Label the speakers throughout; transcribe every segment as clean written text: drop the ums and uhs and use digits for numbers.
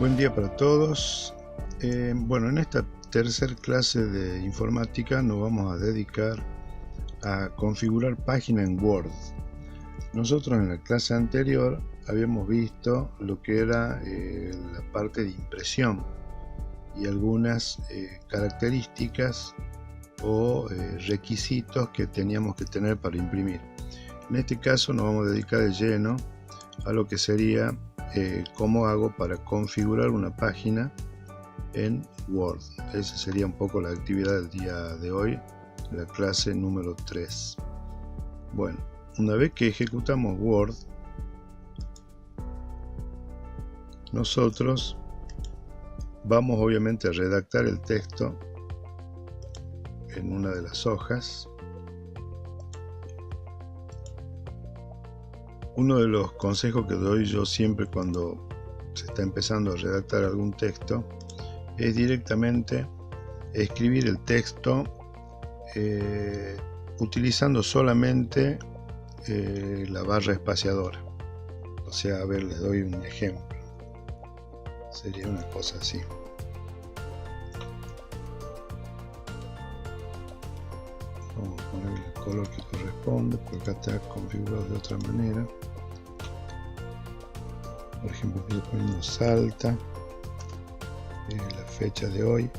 Speaker 1: Buen día para todos. Bueno, en esta tercera clase de informática nos vamos a dedicar a configurar páginas en Word. Nosotros en la clase anterior habíamos visto lo que era la parte de impresión y algunas características o requisitos que teníamos que tener para imprimir. En este caso nos vamos a dedicar de lleno a lo que sería cómo hago para configurar una página en Word. Esa sería un poco la actividad del día de hoy, la clase número 3. Bueno, una vez que ejecutamos Word, nosotros vamos obviamente a redactar el texto en una de las hojas. Uno de los consejos que doy yo siempre cuando se está empezando a redactar algún texto es directamente escribir el texto utilizando solamente la barra espaciadora. O sea, a ver, les doy un ejemplo. Sería una cosa así. Vamos a poner el color que corresponde, porque acá está configurado de otra manera. Por ejemplo, estoy poniendo Salta, la fecha de hoy.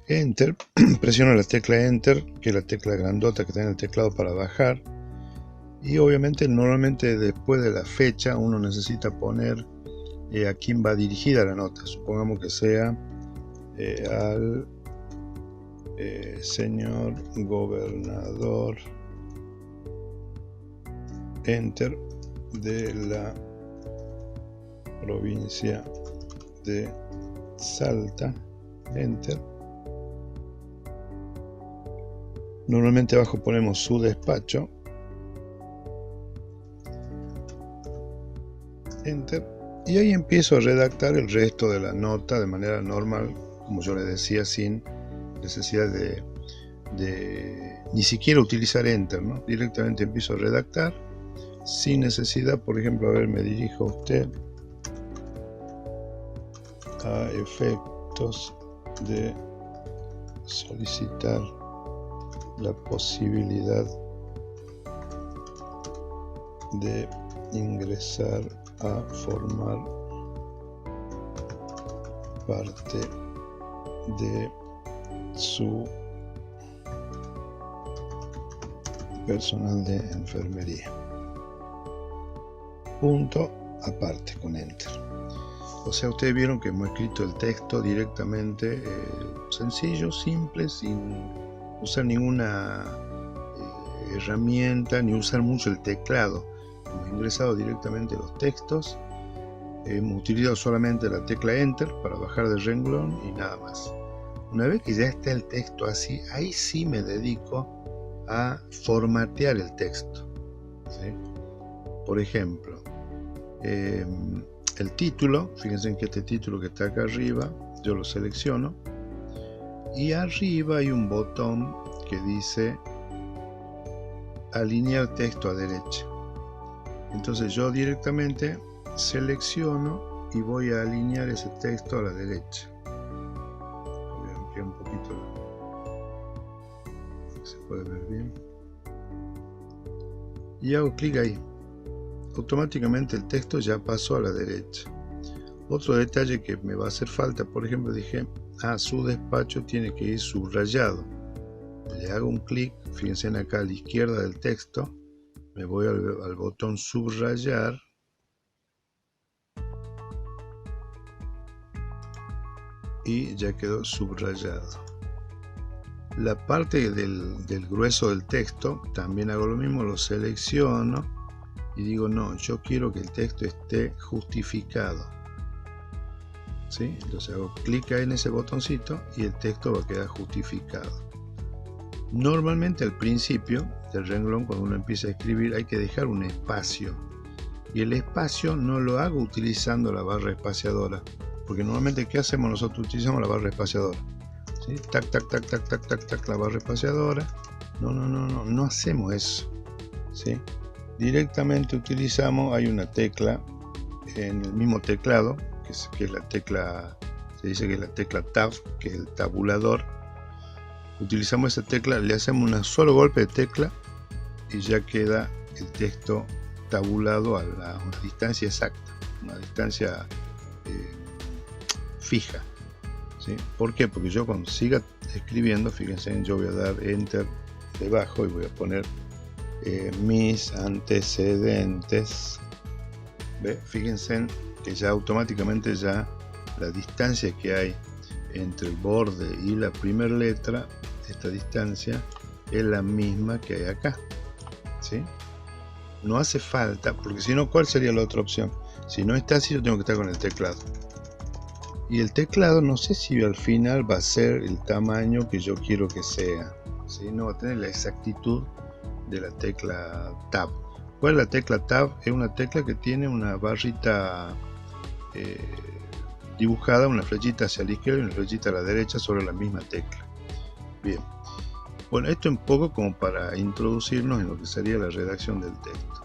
Speaker 1: Enter, presiono la tecla Enter, que es la tecla grandota que está en el teclado para bajar. Y obviamente normalmente después de la fecha uno necesita poner a quién va dirigida la nota. Supongamos que sea al señor gobernador, Enter, de la provincia de Salta, Enter. Normalmente abajo ponemos su despacho, Enter, y ahí empiezo a redactar el resto de la nota de manera normal, como yo les decía, sin necesidad de ni siquiera utilizar Enter, ¿no? Directamente empiezo a redactar sin necesidad. Por ejemplo, a ver, me dirijo a usted a efectos de solicitar la posibilidad de ingresar a formar parte de su personal de enfermería. Punto aparte con Enter. O sea, ustedes vieron que hemos escrito el texto directamente, sencillo, simple, sin usar ninguna herramienta ni usar mucho el teclado. Hemos ingresado directamente los textos, hemos utilizado solamente la tecla Enter para bajar del renglón y nada más. Una vez que ya está el texto así, ahí sí me dedico a formatear el texto, ¿sí? Por ejemplo, el título, fíjense que este título que está acá arriba, yo lo selecciono y arriba hay un botón que dice alinear texto a derecha. Entonces yo directamente selecciono y voy a alinear ese texto a la derecha. Voy a ampliar un poquito, se puede ver bien, y hago clic ahí. Automáticamente el texto ya pasó a la derecha. Otro detalle que me va a hacer falta, por ejemplo, dije, su despacho tiene que ir subrayado. Le hago un clic, fíjense acá a la izquierda del texto, me voy al botón subrayar y ya quedó subrayado. La parte del grueso del texto también hago lo mismo, lo selecciono y digo no, yo quiero que el texto esté justificado, ¿sí? Entonces hago clic en ese botoncito y el texto va a quedar justificado. Normalmente al principio del renglón, cuando uno empieza a escribir, hay que dejar un espacio, y el espacio no lo hago utilizando la barra espaciadora, porque normalmente ¿qué hacemos? Nosotros utilizamos la barra espaciadora. ¿sí? Tac, tac, tac, tac, tac, tac, tac, la barra espaciadora. No hacemos eso, ¿sí? Directamente utilizamos, hay una tecla en el mismo teclado, que es la tecla, se dice que es la tecla Tab, que es el tabulador. Utilizamos esa tecla, le hacemos un solo golpe de tecla y ya queda el texto tabulado a una distancia exacta, una distancia fija, ¿sí? ¿Por qué? Porque yo cuando siga escribiendo, fíjense, yo voy a dar Enter debajo y voy a poner mis antecedentes. ¿Ve? Fíjense que ya automáticamente ya la distancia que hay entre el borde y la primera letra, esta distancia es la misma que hay acá, ¿sí? No hace falta, porque si no, ¿cuál sería la otra opción? Si no está así, yo tengo que estar con el teclado. Y el teclado no sé si al final va a ser el tamaño que yo quiero que sea, ¿sí? No va a tener la exactitud de la tecla Tab. ¿Cuál es la tecla Tab? Es una tecla que tiene una barrita dibujada, una flechita hacia la izquierda y una flechita a la derecha sobre la misma tecla. Bien. Bueno, esto es un poco como para introducirnos en lo que sería la redacción del texto.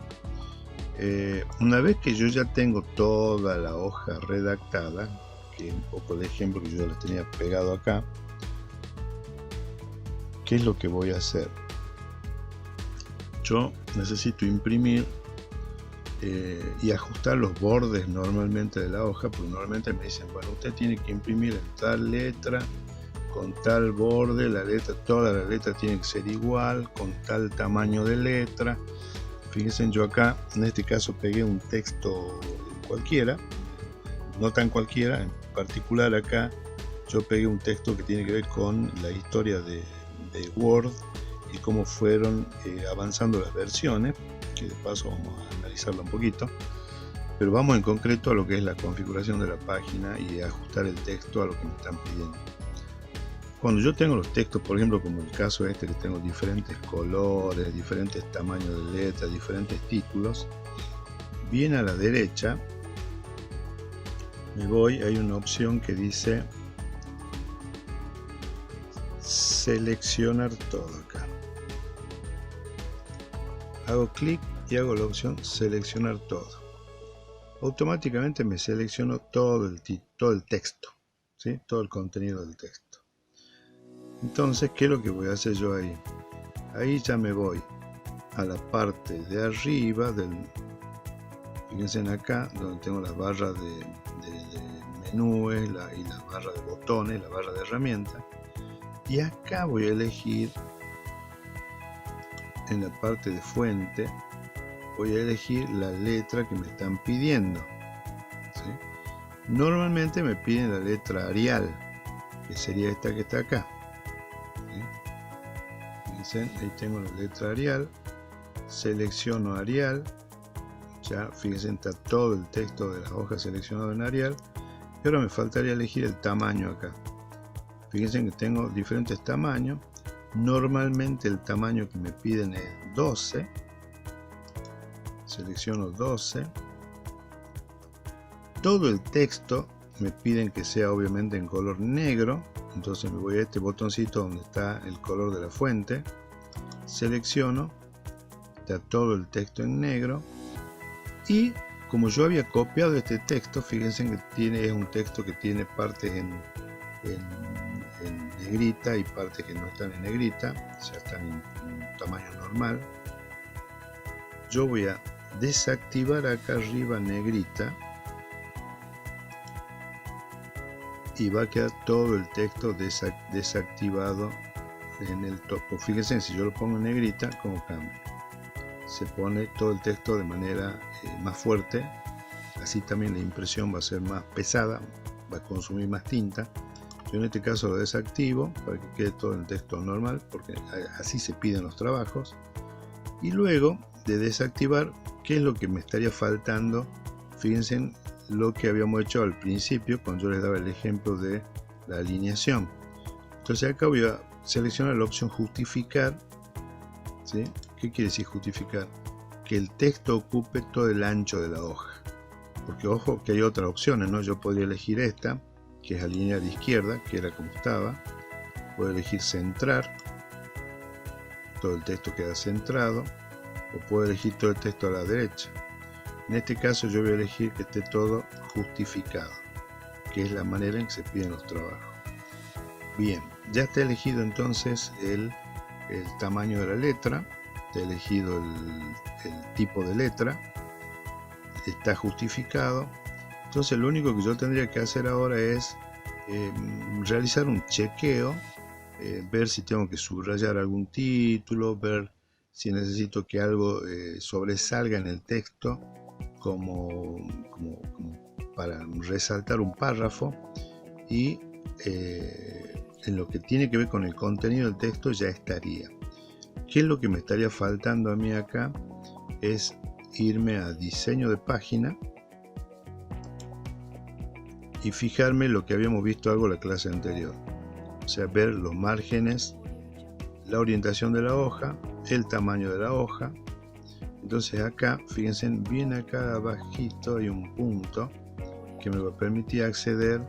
Speaker 1: Una vez que yo ya tengo toda la hoja redactada, que es un poco de ejemplo que yo les tenía pegado acá, ¿qué es lo que voy a hacer? Yo necesito imprimir y ajustar los bordes normalmente de la hoja, porque normalmente me dicen, bueno, usted tiene que imprimir en tal letra, con tal borde, toda la letra tiene que ser igual, con tal tamaño de letra. Fíjense, yo acá, en este caso, pegué un texto cualquiera, no tan cualquiera, en particular acá, yo pegué un texto que tiene que ver con la historia de Word y cómo fueron avanzando las versiones, que de paso vamos a analizarlo un poquito, pero vamos en concreto a lo que es la configuración de la página y ajustar el texto a lo que me están pidiendo. Cuando yo tengo los textos, por ejemplo, como el caso este, que tengo diferentes colores, diferentes tamaños de letras, diferentes títulos, bien a la derecha me voy, hay una opción que dice seleccionar todo acá. Hago clic y hago la opción seleccionar todo. Automáticamente me selecciono todo el texto, ¿sí? Todo el contenido del texto. Entonces, ¿qué es lo que voy a hacer yo ahí? Ahí ya me voy a la parte de arriba fíjense en acá, donde tengo las barras de menúes y las barras de botones, la barra de herramientas. Y acá voy a elegir, en la parte de fuente, voy a elegir la letra que me están pidiendo, ¿sí? Normalmente me piden la letra Arial, que sería esta que está acá. Fíjense, ahí tengo la letra Arial, selecciono Arial, ya fíjense, está todo el texto de la hoja seleccionado en Arial, y ahora me faltaría elegir el tamaño acá. Fíjense que tengo diferentes tamaños, normalmente el tamaño que me piden es 12, selecciono 12, todo el texto me piden que sea obviamente en color negro, entonces me voy a este botoncito donde está el color de la fuente, selecciono, está todo el texto en negro, y como yo había copiado este texto, fíjense que es un texto que tiene partes en negrita y partes que no están en negrita, o sea, están en tamaño normal. Yo voy a desactivar acá arriba negrita y va a quedar todo el texto desactivado en el topo. Fíjense, si yo lo pongo en negrita, ¿cómo cambia? Se pone todo el texto de manera más fuerte, así también la impresión va a ser más pesada, va a consumir más tinta. Yo en este caso lo desactivo para que quede todo el texto normal, porque así se piden los trabajos. Y luego de desactivar, ¿qué es lo que me estaría faltando? Fíjense en lo que habíamos hecho al principio cuando yo les daba el ejemplo de la alineación. Entonces acá voy a seleccionar la opción justificar, ¿sí? ¿Qué quiere decir justificar? Que el texto ocupe todo el ancho de la hoja. Porque ojo que hay otras opciones, ¿no? Yo podría elegir esta, que es alinear izquierda, que era como estaba. Puedo elegir centrar, todo el texto queda centrado, o puedo elegir todo el texto a la derecha. En este caso yo voy a elegir que esté todo justificado, que es la manera en que se piden los trabajos. Bien, ya está elegido entonces el tamaño de la letra, está elegido el tipo de letra, está justificado. Entonces lo único que yo tendría que hacer ahora es realizar un chequeo, ver si tengo que subrayar algún título, ver si necesito que algo sobresalga en el texto como para resaltar un párrafo, y en lo que tiene que ver con el contenido del texto ya estaría. ¿Qué es lo que me estaría faltando a mí acá? Es irme a diseño de página y fijarme lo que habíamos visto algo en la clase anterior, o sea, ver los márgenes, la orientación de la hoja, el tamaño de la hoja. Entonces acá, fíjense, bien acá abajito hay un punto que me va a permitir acceder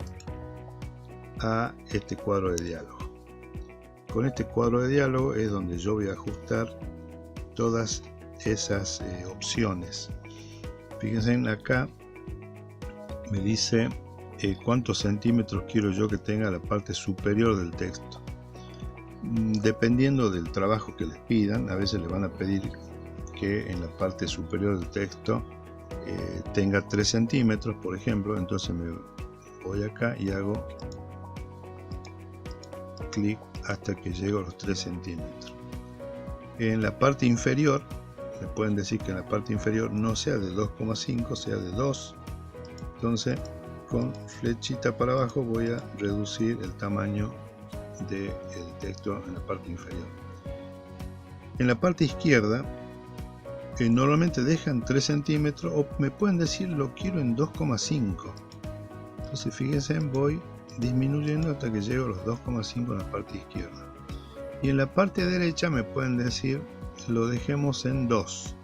Speaker 1: a este cuadro de diálogo. Con este cuadro de diálogo es donde yo voy a ajustar todas esas opciones. Fíjense acá, me dice cuántos centímetros quiero yo que tenga la parte superior del texto. Dependiendo del trabajo que les pidan, a veces les van a pedir que en la parte superior del texto tenga 3 centímetros, por ejemplo. Entonces me voy acá y hago clic hasta que llego a los 3 centímetros. En la parte inferior, me pueden decir que en la parte inferior no sea de 2,5, sea de 2. Entonces, con flechita para abajo voy a reducir el tamaño del texto en la parte inferior. En la parte izquierda, normalmente dejan 3 centímetros, o me pueden decir lo quiero en 2,5. Entonces, fíjense, voy disminuyendo hasta que llego a los 2,5 en la parte izquierda. Y en la parte derecha me pueden decir lo dejemos en 2.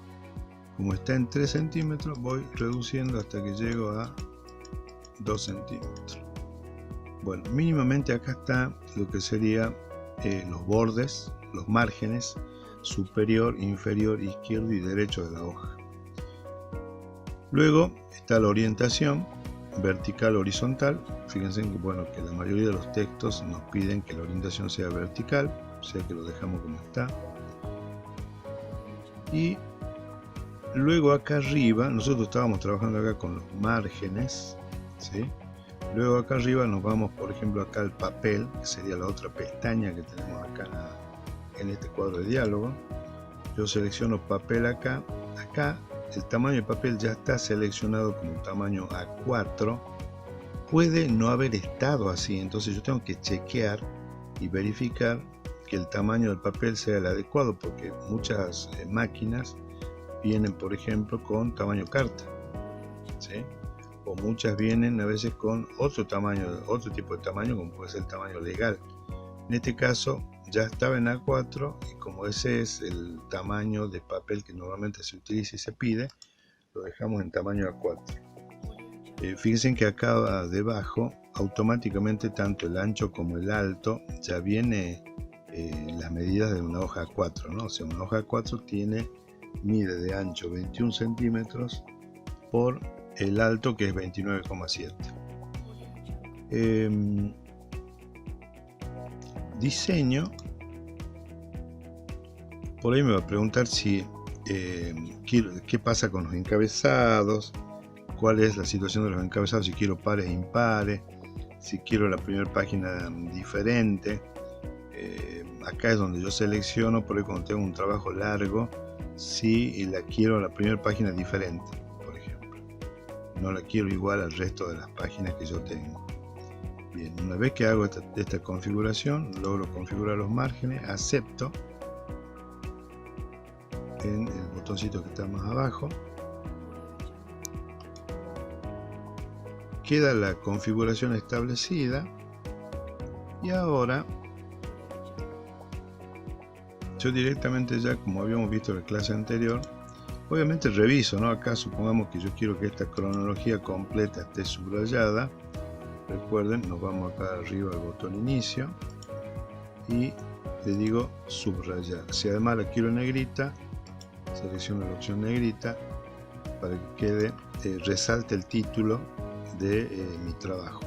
Speaker 1: Como está en 3 centímetros, voy reduciendo hasta que llego a 2 centímetros. Bueno, mínimamente acá está lo que sería los bordes, los márgenes superior, inferior, izquierdo y derecho de la hoja. Luego está la orientación vertical, horizontal. Fíjense que, bueno, que la mayoría de los textos nos piden que la orientación sea vertical, o sea que lo dejamos como está. Y luego acá arriba, nosotros estábamos trabajando acá con los márgenes, ¿sí? Luego acá arriba nos vamos, por ejemplo, acá al papel, que sería la otra pestaña que tenemos acá en este cuadro de diálogo. Yo selecciono papel acá. Acá el tamaño del papel ya está seleccionado como tamaño A4. Puede no haber estado así, entonces yo tengo que chequear y verificar que el tamaño del papel sea el adecuado, porque muchas máquinas vienen, por ejemplo, con tamaño carta, ¿sí? O muchas vienen a veces con otro tamaño, otro tipo de tamaño, como puede ser el tamaño legal. En este caso ya estaba en A4, y como ese es el tamaño de papel que normalmente se utiliza y se pide, lo dejamos en tamaño A4. Fíjense que acá debajo automáticamente tanto el ancho como el alto ya viene las medidas de una hoja A4, ¿no? O sea, una hoja A4 mide de ancho 21 centímetros por el alto, que es 29,7. Diseño. Por ahí me va a preguntar si qué pasa con los encabezados, cuál es la situación de los encabezados, si quiero pares e impares, si quiero la primera página diferente. Acá es donde yo selecciono, por ahí cuando tengo un trabajo largo, si la quiero la primera página diferente, por ejemplo. No la quiero igual al resto de las páginas que yo tengo. Bien, una vez que hago esta configuración, logro configurar los márgenes, acepto en el botoncito que está más abajo. Queda la configuración establecida, y ahora yo directamente, ya como habíamos visto en la clase anterior, obviamente reviso, ¿no? Acá supongamos que yo quiero que esta cronología completa esté subrayada. Recuerden, nos vamos acá arriba al botón inicio y le digo subrayar. Si además la quiero en negrita, selecciono la opción negrita para que quede, resalte el título de mi trabajo.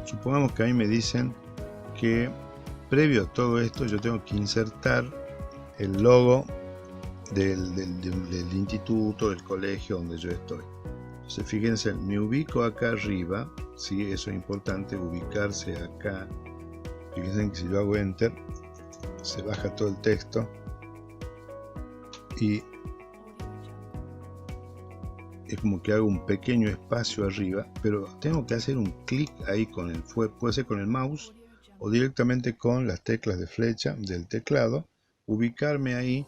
Speaker 1: Supongamos que ahí me dicen que previo a todo esto yo tengo que insertar el logo del instituto, del colegio donde yo estoy. Entonces fíjense, me ubico acá arriba, ¿sí? Eso es importante, ubicarse acá. Fíjense que si yo hago enter se baja todo el texto y es como que hago un pequeño espacio arriba, pero tengo que hacer un clic ahí con el puede ser con el mouse o directamente con las teclas de flecha del teclado, ubicarme ahí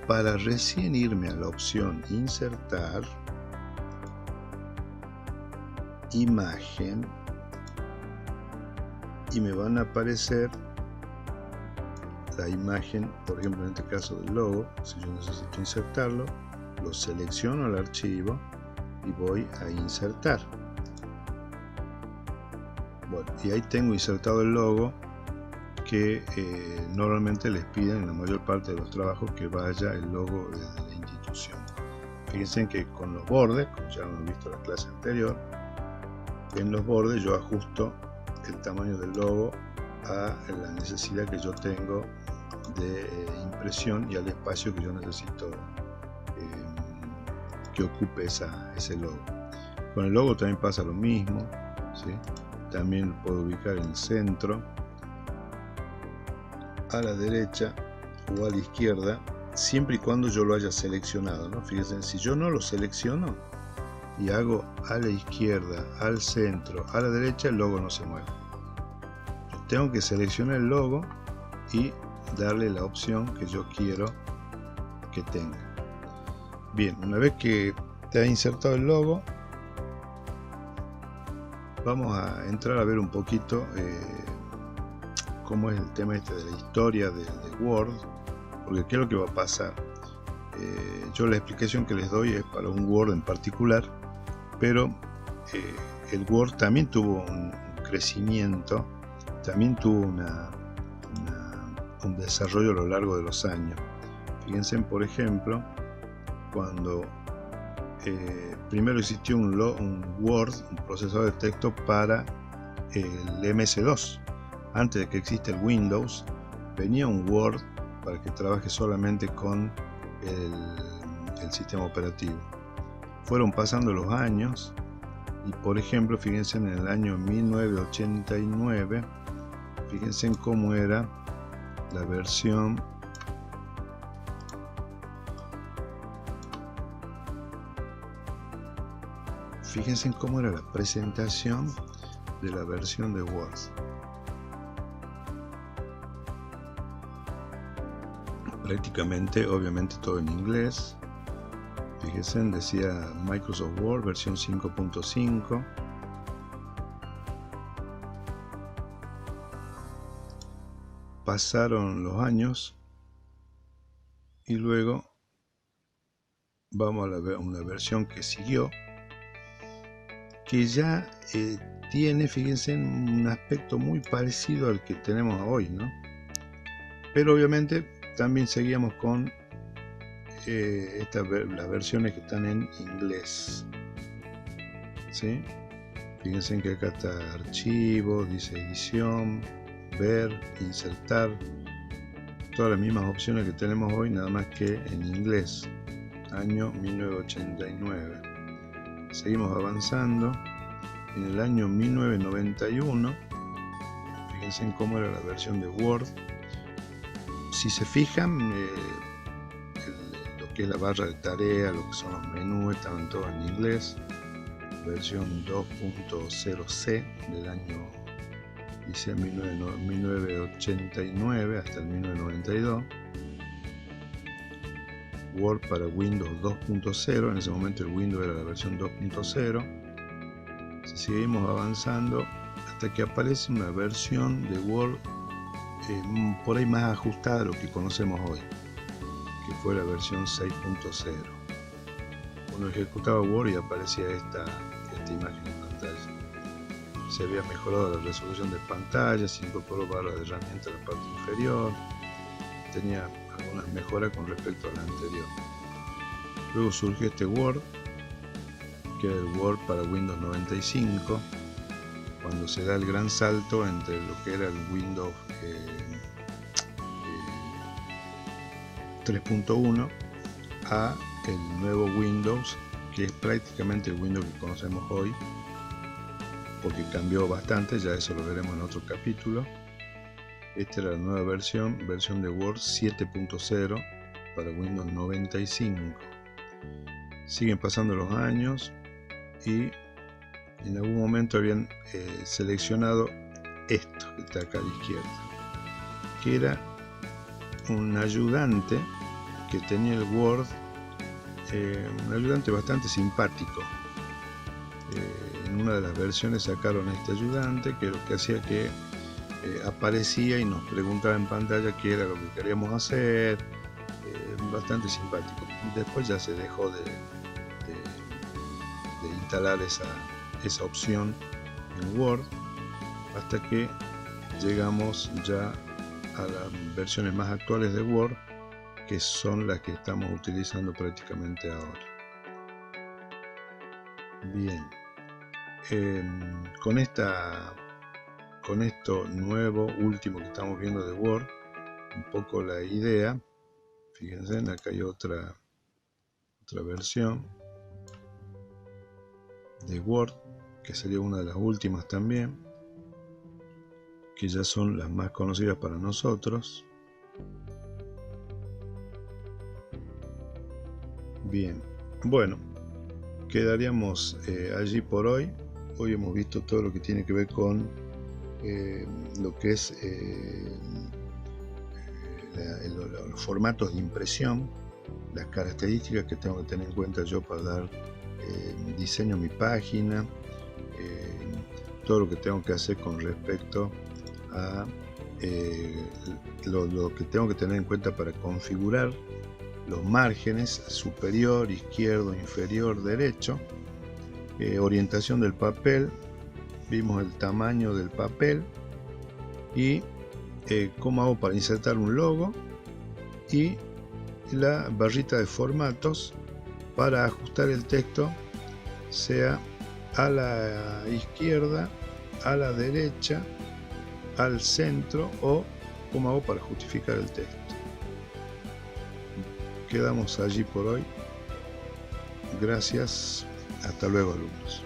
Speaker 1: para recién irme a la opción insertar, imagen, y me van a aparecer la imagen, por ejemplo en este caso del logo. Si yo necesito insertarlo, lo selecciono el archivo y voy a insertar. Bueno, y ahí tengo insertado el logo que normalmente les piden en la mayor parte de los trabajos que vaya el logo de la institución. Fíjense que con los bordes, como ya hemos visto en la clase anterior, en los bordes yo ajusto el tamaño del logo a la necesidad que yo tengo de impresión y al espacio que yo necesito que ocupe ese logo. Con el logo también pasa lo mismo, ¿sí? También lo puedo ubicar en el centro, a la derecha o a la izquierda, siempre y cuando yo lo haya seleccionado, ¿no? Fíjense, si yo no lo selecciono y hago a la izquierda, al centro, a la derecha, el logo no se mueve. Yo tengo que seleccionar el logo y darle la opción que yo quiero que tenga. Bien, una vez que te ha insertado el logo, vamos a entrar a ver un poquito cómo es el tema este de la historia de Word, porque qué es lo que va a pasar. Yo la explicación que les doy es para un Word en particular, pero el Word también tuvo un crecimiento, también tuvo un desarrollo a lo largo de los años. Fíjense, por ejemplo, cuando primero existió un Word, un procesador de texto para el MS-2. Antes de que exista el Windows, venía un Word para que trabaje solamente con el sistema operativo. Fueron pasando los años y, por ejemplo, fíjense en el año 1989, fíjense en cómo era la versión Fíjense en cómo era la presentación de la versión de Word. Prácticamente, obviamente todo en inglés. Fíjense, decía Microsoft Word versión 5.5. Pasaron los años y luego vamos a una versión que siguió, que ya tiene, fíjense, un aspecto muy parecido al que tenemos hoy, ¿no? Pero obviamente también seguíamos con las versiones que están en inglés, ¿sí? Fíjense que acá está archivo, dice edición, ver, insertar, todas las mismas opciones que tenemos hoy, nada más que en inglés. Año 1989. Seguimos avanzando. En el año 1991, fíjense en cómo era la versión de Word. Si se fijan, lo que es la barra de tarea, lo que son los menús, estaban todos en inglés. Versión 2.0C del año, dice 1989 hasta el 1992. Word para Windows 2.0, en ese momento el Windows era la versión 2.0. Seguimos avanzando hasta que aparece una versión de Word por ahí más ajustada a lo que conocemos hoy, que fue la versión 6.0. Uno ejecutaba Word y aparecía esta imagen en pantalla. se había mejorado la resolución de pantalla, se incorporó barra de herramientas en la parte inferior, tenía algunas mejoras con respecto a la anterior. Luego surgió este Word, que era el Word para Windows 95, cuando se da el gran salto entre lo que era el Windows 3.1 a el nuevo Windows, que es prácticamente el Windows que conocemos hoy, porque cambió bastante, ya eso lo veremos en otro capítulo. Esta era la nueva versión de Word 7.0 para Windows 95. Siguen pasando los años y en algún momento habían seleccionado esto que está acá a la izquierda, que era un ayudante que tenía el Word, un ayudante bastante simpático. En una de las versiones sacaron este ayudante, que lo que hacía que aparecía y nos preguntaba en pantalla qué era lo que queríamos hacer, bastante simpático. Después ya se dejó de instalar esa opción en Word, hasta que llegamos ya a las versiones más actuales de Word, que son las que estamos utilizando prácticamente ahora. Bien, con esto nuevo, último que estamos viendo de Word, un poco la idea, fíjense, acá hay otra versión de Word, que sería una de las últimas también, que ya son las más conocidas para nosotros. Bien, bueno, quedaríamos allí por hoy. Hoy hemos visto todo lo que tiene que ver con lo que es los formatos de impresión, las características que tengo que tener en cuenta yo para dar diseño a mi página, todo lo que tengo que hacer con respecto a lo que tengo que tener en cuenta para configurar los márgenes superior, izquierdo, inferior, derecho, orientación del papel, vimos el tamaño del papel y cómo hago para insertar un logo, y la barrita de formatos para ajustar el texto, sea a la izquierda, a la derecha, al centro, o cómo hago para justificar el texto. Quedamos allí por hoy. Gracias. Hasta luego, alumnos.